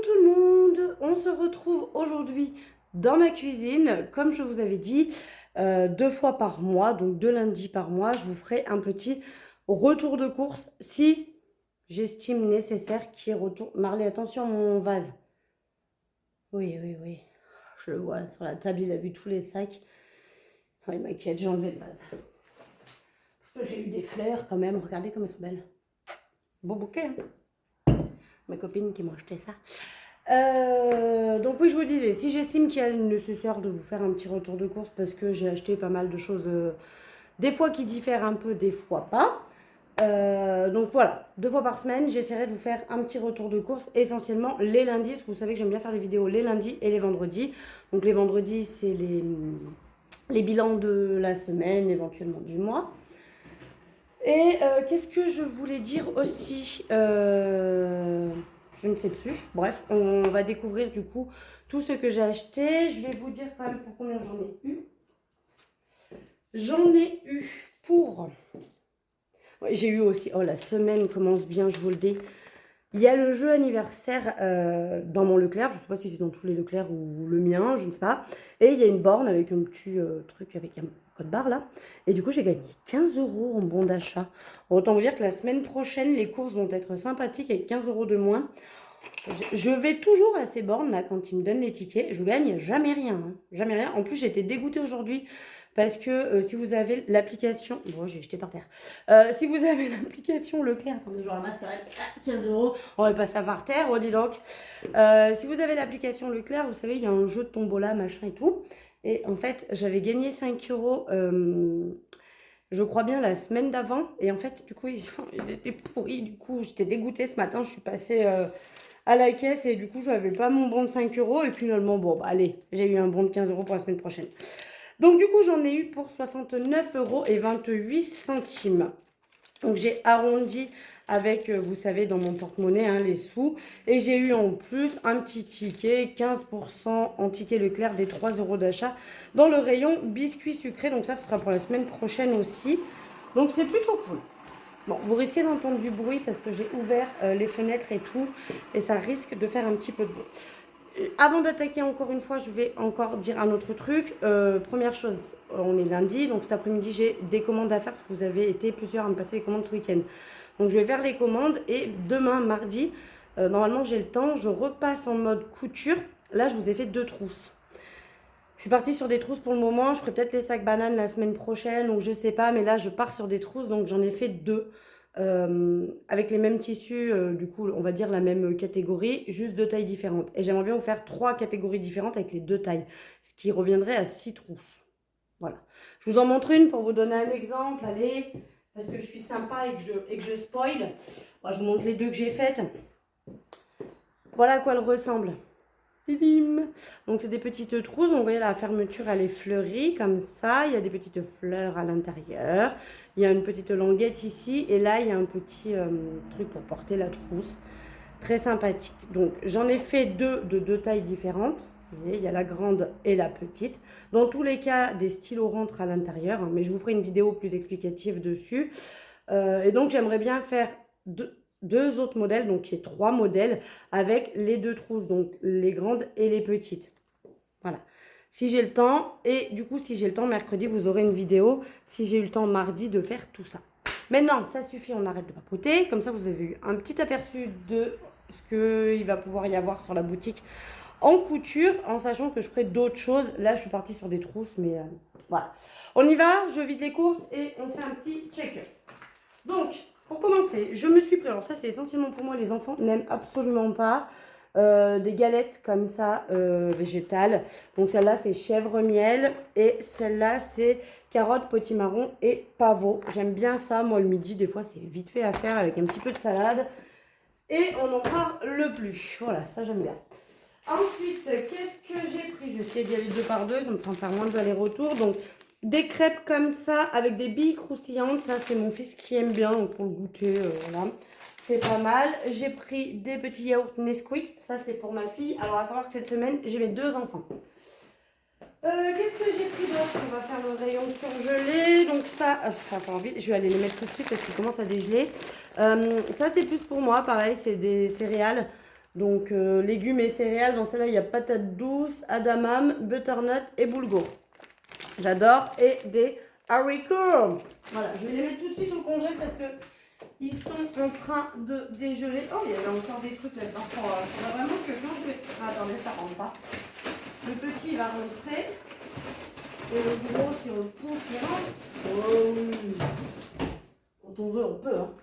tout le monde, on se retrouve aujourd'hui dans ma cuisine. Comme je vous avais dit, 2 fois par mois, donc 2 lundis par mois, je vous ferai un petit retour de course si j'estime nécessaire qu'il y ait retour. Marley, attention mon vase. Oui, oui, oui, je le vois sur la table, il a vu tous les sacs. Oh, il m'inquiète, j'ai enlevé le vase. Parce que j'ai eu des fleurs quand même, regardez comme elles sont belles. Beau bouquet, hein. Ma copine qui m'a acheté ça. Donc oui, je vous disais, si j'estime qu'il est nécessaire de vous faire un petit retour de course parce que j'ai acheté pas mal de choses, des fois qui diffèrent un peu, des fois pas. Donc voilà, 2 fois par semaine, j'essaierai de vous faire un petit retour de course, essentiellement les lundis, parce que vous savez que j'aime bien faire des vidéos les lundis et les vendredis. Donc les vendredis, c'est les bilans de la semaine, éventuellement du mois. Et qu'est-ce que je voulais dire aussi je ne sais plus. Bref, on va découvrir du coup tout ce que j'ai acheté. Je vais vous dire quand même pour combien j'en ai eu. J'en ai eu pour... Ouais, j'ai eu aussi... Oh, la semaine commence bien, je vous le dis. Il y a le jeu anniversaire dans mon Leclerc. Je ne sais pas si c'est dans tous les Leclerc ou le mien, je ne sais pas. Et il y a une borne avec un petit truc avec un code barre là. Et du coup, j'ai gagné 15 € en bon d'achat. Autant vous dire que la semaine prochaine, les courses vont être sympathiques avec 15 € de moins. Je vais toujours à ces bornes là quand ils me donnent les tickets. Je gagne jamais rien. Hein. Jamais rien. En plus, j'ai été dégoûtée aujourd'hui. Parce que si vous avez l'application... Bon, j'ai jeté par terre. Si vous avez l'application Leclerc... Attendez, je ramasse quand même 15 €. On va pas ça par terre, oh dis donc. Si vous avez l'application Leclerc, vous savez, il y a un jeu de tombola, machin et tout. Et en fait, j'avais gagné 5 €, je crois bien, la semaine d'avant. Et en fait, du coup, ils étaient pourris. Du coup, j'étais dégoûtée ce matin. Je suis passée à la caisse et du coup, je n'avais pas mon bon de 5 €. Et finalement, bon, bah allez, j'ai eu un bon de 15 € pour la semaine prochaine. Donc du coup, j'en ai eu pour 69,28 €. Donc j'ai arrondi avec, vous savez, dans mon porte-monnaie, hein, les sous. Et j'ai eu en plus un petit ticket, 15% en ticket Leclerc des 3 € d'achat dans le rayon biscuits sucrés. Donc ça, ce sera pour la semaine prochaine aussi. Donc c'est plutôt cool. Bon, vous risquez d'entendre du bruit parce que j'ai ouvert les fenêtres et tout. Et ça risque de faire un petit peu de bruit. Avant d'attaquer encore une fois, je vais encore dire un autre truc. Première chose, on est lundi, donc cet après-midi j'ai des commandes à faire parce que vous avez été plusieurs à me passer les commandes ce week-end. Donc je vais faire les commandes et demain, mardi, normalement j'ai le temps, je repasse en mode couture. Là, je vous ai fait 2 trousses. Je suis partie sur des trousses pour le moment, je ferai peut-être les sacs bananes la semaine prochaine, donc je sais pas, mais là je pars sur des trousses, donc j'en ai fait 2. Avec les mêmes tissus, du coup, on va dire la même catégorie, juste 2 tailles différentes. Et j'aimerais bien vous faire 3 catégories différentes avec les 2 tailles, ce qui reviendrait à 6 trousses. Voilà. Je vous en montre une pour vous donner un exemple, allez, parce que je suis sympa et que je spoil. Bon, je vous montre les 2 que j'ai faites. Voilà à quoi elles ressemblent. Donc c'est des petites trousses, donc vous voyez la fermeture elle est fleurie comme ça, il y a des petites fleurs à l'intérieur, il y a une petite languette ici et là il y a un petit truc pour porter la trousse, très sympathique. Donc j'en ai fait 2 de 2 tailles différentes, vous voyez, il y a la grande et la petite. Dans tous les cas des stylos rentrent à l'intérieur, hein, mais je vous ferai une vidéo plus explicative dessus. Et donc j'aimerais bien faire deux autres modèles, donc il y a 3 modèles avec les 2 trousses, donc les grandes et les petites. Voilà. Si j'ai le temps, et du coup si j'ai le temps, mercredi vous aurez une vidéo, si j'ai eu le temps mardi de faire tout ça. Maintenant, ça suffit, on arrête de papoter, comme ça vous avez eu un petit aperçu de ce qu'il va pouvoir y avoir sur la boutique en couture, en sachant que je ferai d'autres choses. Là je suis partie sur des trousses, mais voilà. On y va, je vide les courses et on fait un petit check-up. Donc, pour commencer, je me suis pris, alors ça c'est essentiellement pour moi, les enfants n'aiment absolument pas des galettes comme ça végétales. Donc celle-là c'est chèvre miel et celle-là c'est carotte, potimarron et pavot. J'aime bien ça, moi le midi des fois c'est vite fait à faire avec un petit peu de salade et on n'en parle plus. Voilà, ça j'aime bien. Ensuite, qu'est-ce que j'ai pris? Je vais essayer d'y aller 2 par 2, ça me fera faire moins d'aller-retour. Donc des crêpes comme ça avec des billes croustillantes, ça c'est mon fils qui aime bien, donc pour le goûter, voilà, c'est pas mal. J'ai pris des petits yaourts Nesquik, ça c'est pour ma fille. Alors à savoir que cette semaine j'ai mes 2 enfants. Qu'est-ce que j'ai pris d'autre? On va faire le rayon surgelé, donc ça, enfin pas envie, je vais aller les mettre tout de suite parce qu'ils commencent à dégeler. Ça c'est plus pour moi, pareil, c'est des céréales. Donc, légumes et céréales. Dans celle-là, il y a patates douces, adamam, butternut et boulgour. J'adore. Et des haricots. Voilà, je vais les mettre tout de suite au congé parce que ils sont en train de dégeler. Oh, il y avait encore des trucs là-dedans. Oh, c'est vraiment que quand je vais... Ah, attendez, ça rentre pas. Le petit, il va rentrer. Et le gros, si on pousse, il rentre. Oh oui. Quand on veut, on peut. Hein.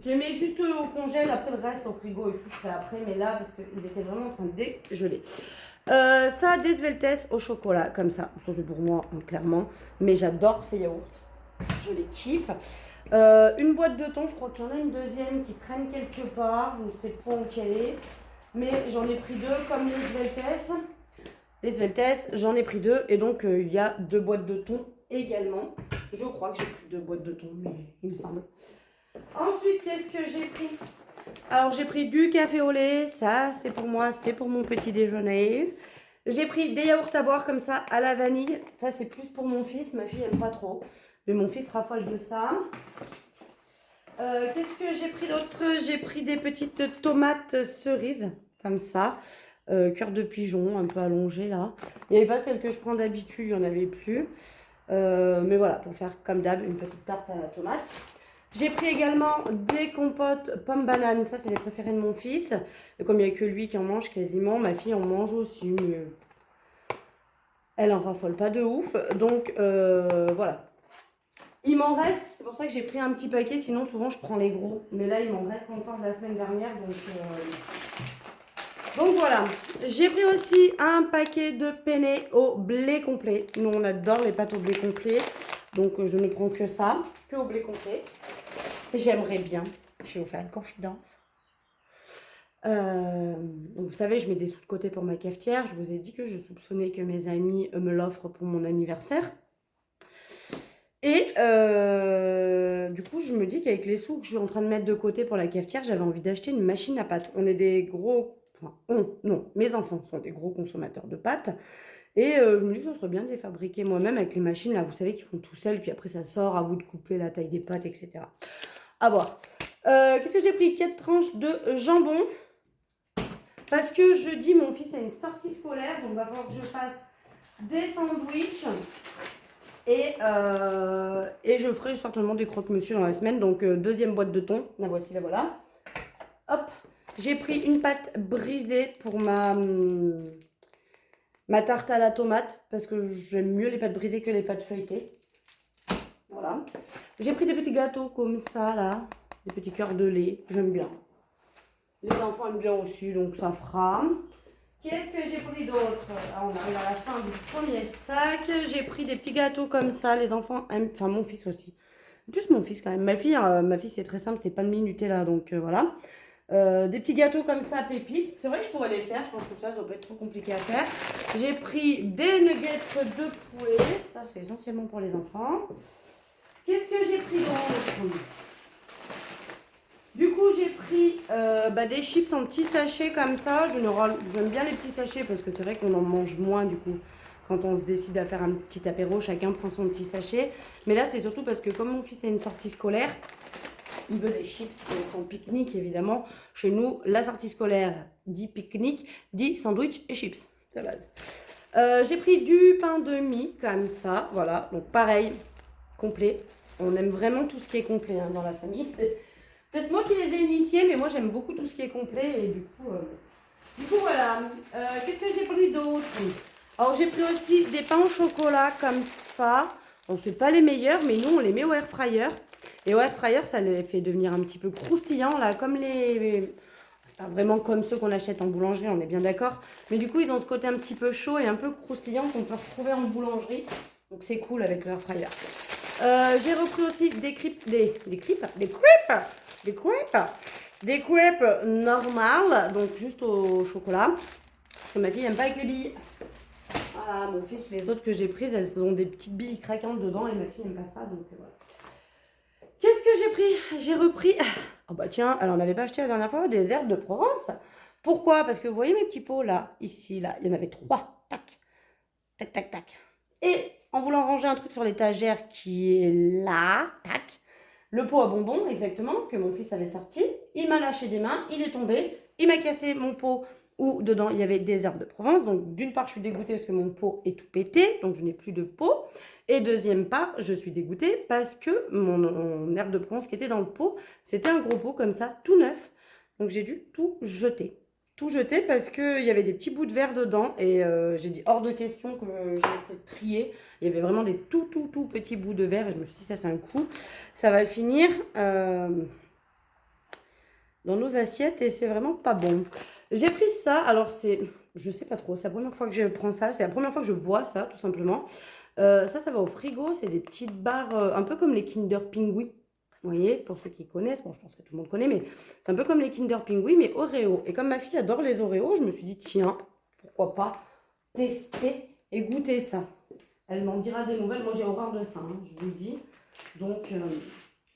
Je les mets juste au congèle. Après, le reste au frigo et tout, je ferai après. Mais là, parce qu'ils étaient vraiment en train de dégeler. Ça, des sveltes au chocolat, comme ça. Ça, c'est pour moi, hein, clairement. Mais j'adore ces yaourts. Je les kiffe. Une boîte de thon, je crois qu'il y en a une deuxième qui traîne quelque part. Je ne sais pas où qu'elle est. Mais j'en ai pris deux, comme les sveltes. Les sveltes, j'en ai pris deux. Et donc, il y a 2 boîtes de thon également. Je crois que j'ai pris 2 boîtes de thon, mais il me semble. Ensuite, qu'est-ce que j'ai pris? Alors, j'ai pris du café au lait. Ça, c'est pour moi, c'est pour mon petit déjeuner. J'ai pris des yaourts à boire comme ça, à la vanille. Ça, c'est plus pour mon fils. Ma fille n'aime pas trop. Mais mon fils raffole de ça. Qu'est-ce que j'ai pris d'autre? J'ai pris des petites tomates cerises, comme ça. Cœur de pigeon, un peu allongé là. Il n'y avait pas celle que je prends d'habitude, il n'y en avait plus. Mais voilà, pour faire comme d'hab, une petite tarte à la tomate. J'ai pris également des compotes pommes-bananes. Ça, c'est les préférés de mon fils. Et comme il n'y a que lui qui en mange quasiment, ma fille en mange aussi. Mais elle en raffole pas de ouf. Donc, voilà. Il m'en reste, c'est pour ça que j'ai pris un petit paquet. Sinon, souvent, je prends les gros. Mais là, il m'en reste encore de la semaine dernière. Donc voilà, j'ai pris aussi un paquet de penne au blé complet. Nous, on adore les pâtes au blé complet. Donc, je ne prends que ça, que au blé complet. J'aimerais bien, je vais vous faire une confidence. Vous savez, je mets des sous de côté pour ma cafetière. Je vous ai dit que je soupçonnais que mes amis me l'offrent pour mon anniversaire. Et du coup, je me dis qu'avec les sous que je suis en train de mettre de côté pour la cafetière, j'avais envie d'acheter une machine à pâtes. On est des gros... Enfin, non, mes enfants sont des gros consommateurs de pâtes. Et je me dis que ce serait bien de les fabriquer moi-même avec les machines, là, vous savez, qui font tout seul. Puis après, ça sort, à vous de couper la taille des pâtes, etc. À voir. Qu'est-ce que j'ai pris? 4 tranches de jambon. Parce que jeudi, mon fils a une sortie scolaire. Donc, il va falloir que je fasse des sandwichs. Et je ferai certainement des croque-monsieur dans la semaine. Donc, deuxième boîte de thon. La voici, la voilà. Hop. J'ai pris une pâte brisée pour ma tarte à la tomate. Parce que j'aime mieux les pâtes brisées que les pâtes feuilletées. Voilà. J'ai pris des petits gâteaux comme ça, là. Des petits cœurs de lait. J'aime bien. Les enfants aiment bien aussi, donc ça fera. Qu'est-ce que j'ai pris d'autre? On arrive à la fin du premier sac. J'ai pris des petits gâteaux comme ça. Les enfants aiment... Enfin, mon fils aussi. Plus mon fils quand même. Ma fille c'est très simple. C'est pas de Nutella, donc voilà. Des petits gâteaux comme ça, pépites. C'est vrai que je pourrais les faire. Je pense que ça doit pas être trop compliqué à faire. J'ai pris des nuggets de poulet. Ça, c'est essentiellement pour les enfants. Qu'est-ce que j'ai pris d'autre? Du coup, j'ai pris des chips en petits sachets comme ça. J'aime bien les petits sachets parce que c'est vrai qu'on en mange moins du coup. Quand on se décide à faire un petit apéro, chacun prend son petit sachet. Mais là, c'est surtout parce que comme mon fils a une sortie scolaire, il veut des chips et son pique-nique évidemment. Chez nous, la sortie scolaire dit pique-nique, dit sandwich et chips. C'est la base. J'ai pris du pain de mie comme ça. Voilà, donc pareil, complet. On aime vraiment tout ce qui est complet dans la famille. Peut-être moi qui les ai initiés, mais moi j'aime beaucoup tout ce qui est complet et du coup voilà. Qu'est-ce que j'ai pris d'autre? Alors j'ai pris aussi des pains au chocolat comme ça. Bon, c'est pas les meilleurs, mais nous on les met au air fryer. Et au air fryer, ça les fait devenir un petit peu croustillants là, comme les... C'est pas vraiment comme ceux qu'on achète en boulangerie, on est bien d'accord. Mais du coup, ils ont ce côté un petit peu chaud et un peu croustillant qu'on peut retrouver en boulangerie. Donc c'est cool avec le air fryer. J'ai repris aussi des crêpes normales, donc juste au chocolat. Parce que ma fille n'aime pas avec les billes. Voilà, mon fils, les autres que j'ai prises, elles ont des petites billes craquantes dedans et ma fille n'aime pas ça, donc voilà. Qu'est-ce que j'ai pris? J'ai repris... Oh bah tiens, elle en avait pas acheté la dernière fois, des herbes de Provence. Pourquoi? Parce que vous voyez mes petits pots là, ici, là, il y en avait 3. Tac, tac, tac, tac. Et en voulant ranger un truc sur l'étagère qui est là, tac, le pot à bonbons exactement, que mon fils avait sorti, il m'a lâché des mains, il est tombé il m'a cassé mon pot où dedans il y avait des herbes de Provence. Donc d'une part je suis dégoûtée parce que mon pot est tout pété, donc je n'ai plus de pot. Et deuxième part, je suis dégoûtée parce que mon herbe de Provence qui était dans le pot, c'était un gros pot comme ça, tout neuf. Donc j'ai dû tout jeter. Tout jeter parce qu'il y avait des petits bouts de verre dedans et j'ai dit hors de question que je laissais trier. Il y avait vraiment des tout petits bouts de verre et je me suis dit ça c'est un coup. Ça va finir dans nos assiettes et c'est vraiment pas bon. J'ai pris ça, alors c'est, je sais pas trop, c'est la première fois que je prends ça, c'est la première fois que je vois ça tout simplement. Ça va au frigo, c'est des petites barres un peu comme les Kinder Pingui. Vous voyez, pour ceux qui connaissent, bon je pense que tout le monde connaît, mais c'est un peu comme les Kinder Pingui, mais Oreo. Et comme ma fille adore les Oreos, je me suis dit tiens, pourquoi pas tester et goûter ça. Elle m'en dira des nouvelles, moi j'ai horreur de ça, hein, je vous le dis. Donc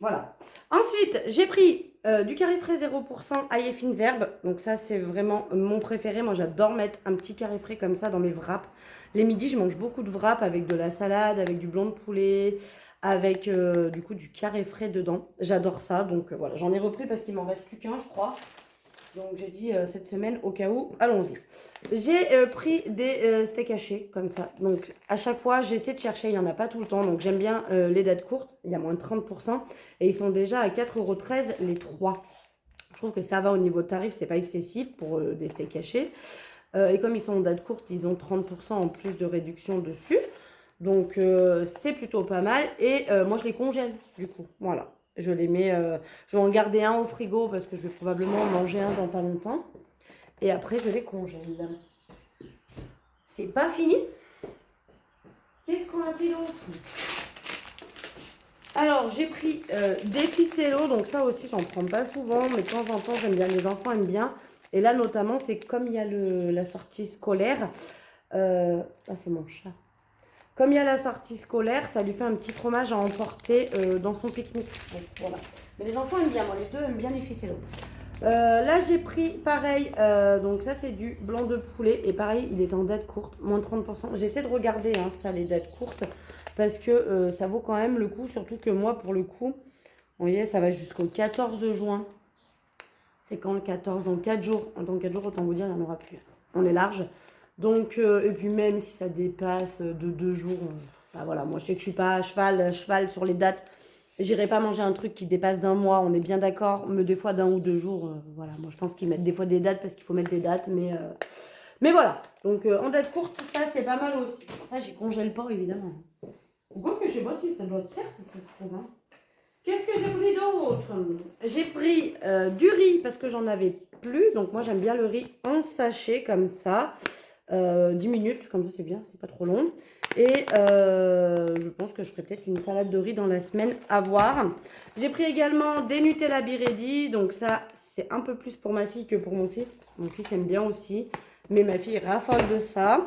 voilà. Ensuite, j'ai pris du carré frais 0% ail et fines herbes. Donc ça, c'est vraiment mon préféré. Moi, j'adore mettre un petit carré frais comme ça dans mes wraps. Les midis, je mange beaucoup de wraps avec de la salade, avec du blanc de poulet, avec du coup du carré frais dedans. J'adore ça. Donc voilà, j'en ai repris parce qu'il m'en reste plus qu'un, je crois. Donc j'ai dit cette semaine, au cas où, allons-y. J'ai pris des steaks hachés comme ça. Donc à chaque fois, j'essaie de chercher, il n'y en a pas tout le temps. Donc j'aime bien les dates courtes, il y a moins de 30%. Et ils sont déjà à 4,13 € les 3. Je trouve que ça va au niveau tarif, c'est pas excessif pour des steaks hachés. Et comme ils sont en date courte, ils ont 30% en plus de réduction dessus. Donc c'est plutôt pas mal. Et moi je les congèle du coup, voilà. Je les mets, je vais en garder un au frigo parce que je vais probablement en manger un dans pas longtemps. Et après, je les congèle. C'est pas fini. Qu'est-ce qu'on a pris d'autre? Alors, j'ai pris des ficellos. Donc ça aussi, j'en prends pas souvent. Mais de temps en temps, j'aime bien. Les enfants aiment bien. Et là, notamment, c'est comme il y a la sortie scolaire. Ah, c'est mon chat. Comme il y a la sortie scolaire, ça lui fait un petit fromage à emporter dans son pique-nique. Donc, voilà. Mais les enfants aiment bien, moi les deux aiment bien les ficellos. Là j'ai pris pareil, donc ça c'est du blanc de poulet. Et pareil, il est en date courte, moins de 30%. J'essaie de regarder hein, ça les dates courtes. Parce que ça vaut quand même le coup. Surtout que moi pour le coup, vous voyez ça va jusqu'au 14 juin. C'est quand le 14? Dans 4 jours. Dans 4 jours autant vous dire il n'y en aura plus. On est large. Donc, et puis même si ça dépasse de 2 jours, bah voilà, moi je sais que je suis pas à cheval sur les dates. J'irai pas manger un truc qui dépasse d'un mois, on est bien d'accord, mais des fois d'un ou 2 jours, voilà. Moi je pense qu'ils mettent des fois des dates parce qu'il faut mettre des dates, mais voilà. Donc en date courte, ça c'est pas mal aussi. Ça j'y congèle pas évidemment. Pourquoi que je sais pas si ça doit se faire si ça se trouve. Hein. Qu'est-ce que j'ai pris d'autre? J'ai pris du riz parce que j'en avais plus. Donc moi j'aime bien le riz en sachet comme ça. 10 minutes, comme ça c'est bien, c'est pas trop long. Et je pense que je ferai peut-être une salade de riz dans la semaine à voir. J'ai pris également des Nutella Be Ready. Donc ça, c'est un peu plus pour ma fille que pour mon fils. Mon fils aime bien aussi, mais ma fille raffole de ça.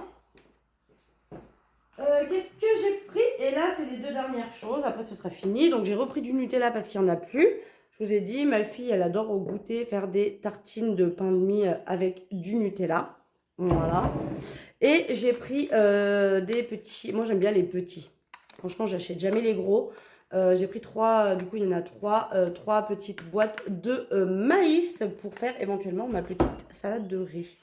Qu'est-ce que j'ai pris? Et là, c'est les 2 dernières choses. Après, ce sera fini. Donc, j'ai repris du Nutella parce qu'il n'y en a plus. Je vous ai dit, ma fille, elle adore au goûter faire des tartines de pain de mie avec du Nutella. Voilà. Et j'ai pris des petits. Moi, j'aime bien les petits. Franchement, j'achète jamais les gros. J'ai pris 3. Du coup, il y en a 3. 3 petites boîtes de maïs pour faire éventuellement ma petite salade de riz.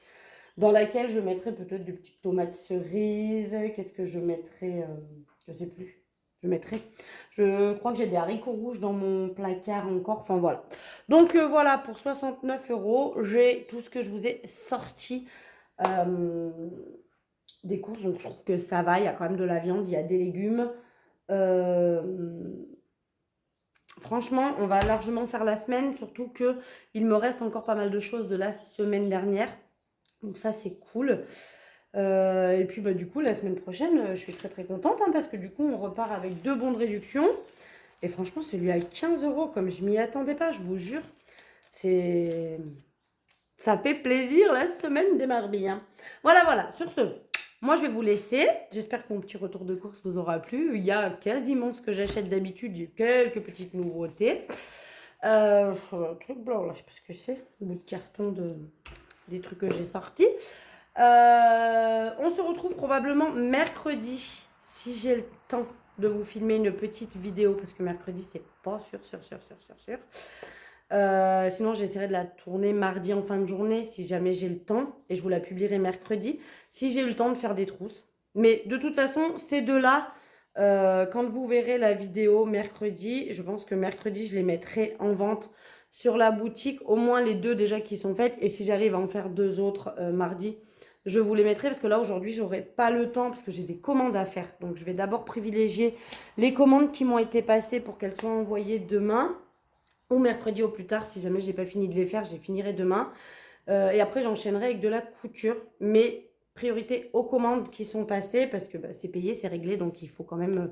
Dans laquelle je mettrai peut-être des petites tomates cerises. Qu'est-ce que je mettrai je sais plus. Je crois que j'ai des haricots rouges dans mon placard encore. Enfin voilà. Donc voilà, pour 69 €, j'ai tout ce que je vous ai sorti des courses. Donc je trouve que ça va. Il y a quand même de la viande, il y a des légumes. Franchement, on va largement faire la semaine. Surtout qu'il me reste encore pas mal de choses de la semaine dernière. Donc ça c'est cool. Et puis bah, du coup la semaine prochaine je suis très contente hein, parce que du coup on repart avec 2 bons de réduction. Et franchement celui à 15 € comme je m'y attendais pas, je vous jure. Ça fait plaisir, la semaine démarre bien. Voilà, sur ce, moi je vais vous laisser. J'espère que mon petit retour de course vous aura plu. Il y a quasiment ce que j'achète d'habitude, il y a quelques petites nouveautés. Truc blanc là, je sais pas ce que c'est, un bout de carton des trucs que j'ai sortis. On se retrouve probablement mercredi, si j'ai le temps de vous filmer une petite vidéo, parce que mercredi, c'est pas sûr. Sinon, j'essaierai de la tourner mardi en fin de journée si jamais j'ai le temps. Et je vous la publierai mercredi si j'ai eu le temps de faire des trousses. Mais de toute façon, ces deux-là, quand vous verrez la vidéo mercredi, je pense que mercredi, je les mettrai en vente sur la boutique. Au moins les deux déjà qui sont faites. Et si j'arrive à en faire deux autres mardi, je vous les mettrai parce que là, aujourd'hui, j'aurai pas le temps parce que j'ai des commandes à faire. Donc, je vais d'abord privilégier les commandes qui m'ont été passées pour qu'elles soient envoyées demain ou mercredi au plus tard. Si jamais j'ai pas fini de les faire, je les finirai demain. Et après, j'enchaînerai avec de la couture. Mais priorité aux commandes qui sont passées parce que c'est payé, c'est réglé. Donc, il faut quand même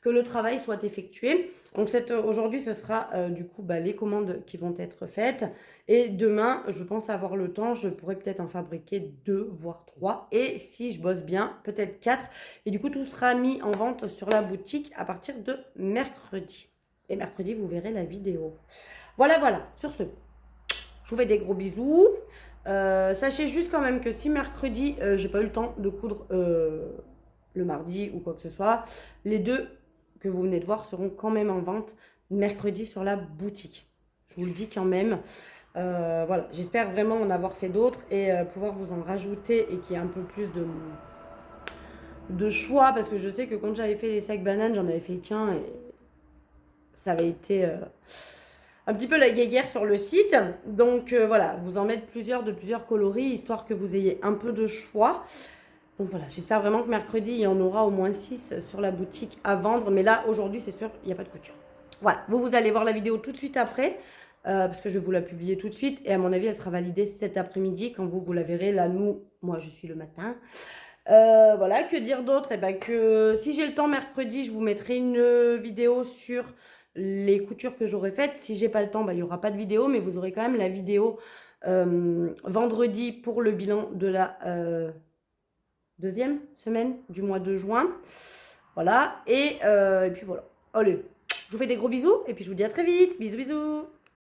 que le travail soit effectué. Donc, aujourd'hui, ce sera du coup les commandes qui vont être faites. Et demain, je pense avoir le temps. Je pourrais peut-être en fabriquer 2, voire 3. Et si je bosse bien, peut-être 4. Et du coup, tout sera mis en vente sur la boutique à partir de mercredi. Et mercredi, vous verrez la vidéo. Voilà, voilà. Sur ce, je vous fais des gros bisous. Sachez juste quand même que si mercredi, j'ai pas eu le temps de coudre le mardi ou quoi que ce soit, les deux que vous venez de voir seront quand même en vente mercredi sur la boutique. Je vous le dis quand même. Voilà, j'espère vraiment en avoir fait d'autres et pouvoir vous en rajouter et qu'il y ait un peu plus de choix parce que je sais que quand j'avais fait les sacs bananes, j'en avais fait qu'un et ça avait été un petit peu la guéguerre sur le site. Donc voilà, vous en mettre plusieurs de plusieurs coloris histoire que vous ayez un peu de choix. Donc voilà, j'espère vraiment que mercredi, il y en aura au moins 6 sur la boutique à vendre. Mais là, aujourd'hui, c'est sûr, il n'y a pas de couture. Voilà, vous allez voir la vidéo tout de suite après. Parce que je vais vous la publier tout de suite. Et à mon avis, elle sera validée cet après-midi quand vous la verrez. Là, moi, je suis le matin. Voilà, que dire d'autre? Que si j'ai le temps mercredi, je vous mettrai une vidéo sur les coutures que j'aurai faites. Si j'ai pas le temps, il n'y aura pas de vidéo, mais vous aurez quand même la vidéo vendredi pour le bilan de la deuxième semaine du mois de juin. Voilà, et puis voilà. Allez, je vous fais des gros bisous et puis je vous dis à très vite. Bisous, bisous.